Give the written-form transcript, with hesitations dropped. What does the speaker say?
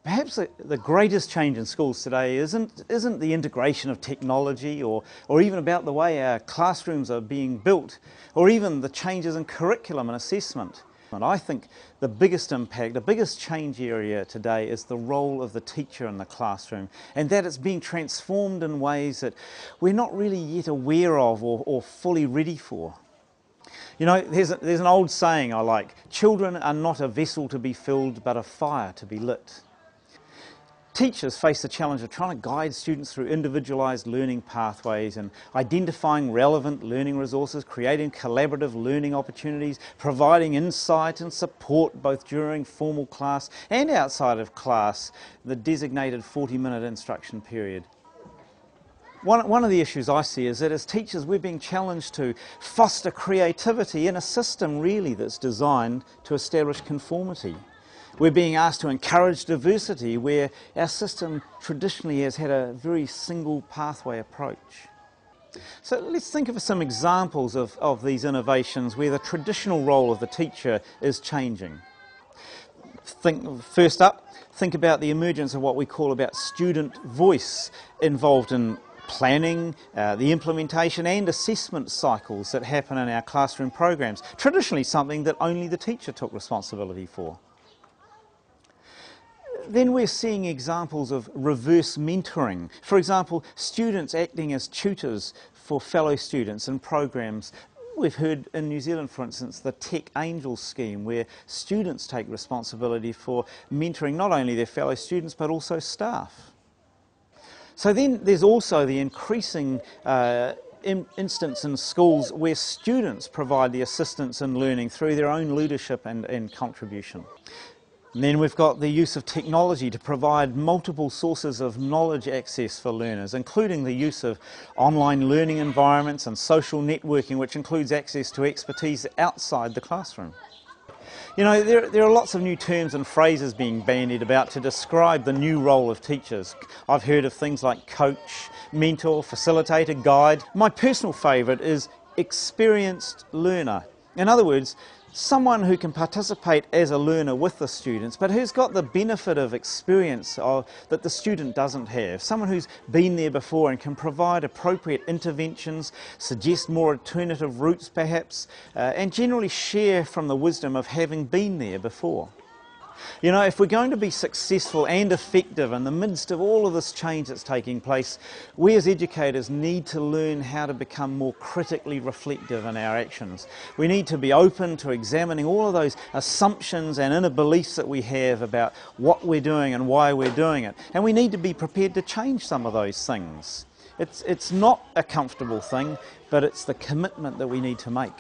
Perhaps the greatest change in schools today isn't the integration of technology or even about the way our classrooms are being built, or even the changes in curriculum and assessment. And I think the biggest impact, the biggest change area today is the role of the teacher in the classroom, and that it's being transformed in ways that we're not really yet aware of or fully ready for. You know, there's an old saying I like: children are not a vessel to be filled, but a fire to be lit. Teachers face the challenge of trying to guide students through individualised learning pathways and identifying relevant learning resources, creating collaborative learning opportunities, providing insight and support both during formal class and outside of class, the designated 40-minute instruction period. One of the issues I see is that as teachers we're being challenged to foster creativity in a system really that's designed to establish conformity. We're being asked to encourage diversity where our system traditionally has had a very single pathway approach. So let's think of some examples of these innovations where the traditional role of the teacher is changing. First up, think about the emergence of what we call about student voice involved in planning, the implementation and assessment cycles that happen in our classroom programs, traditionally something that only the teacher took responsibility for. Then we're seeing examples of reverse mentoring. For example, students acting as tutors for fellow students in programs. We've heard in New Zealand, for instance, the Tech Angels scheme, where students take responsibility for mentoring not only their fellow students but also staff. So then there's also the increasing instance in schools where students provide the assistance in learning through their own leadership and contribution. And then we've got the use of technology to provide multiple sources of knowledge access for learners, including the use of online learning environments and social networking, which includes access to expertise outside the classroom. You know, there are lots of new terms and phrases being bandied about to describe the new role of teachers. I've heard of things like coach, mentor, facilitator, guide. My personal favourite is experienced learner. In other words, someone who can participate as a learner with the students, but who's got the benefit of experience that the student doesn't have. Someone who's been there before and can provide appropriate interventions, suggest more alternative routes perhaps, and generally share from the wisdom of having been there before. You know, if we're going to be successful and effective in the midst of all of this change that's taking place, we as educators need to learn how to become more critically reflective in our actions. We need to be open to examining all of those assumptions and inner beliefs that we have about what we're doing and why we're doing it. And we need to be prepared to change some of those things. It's not a comfortable thing, but it's the commitment that we need to make.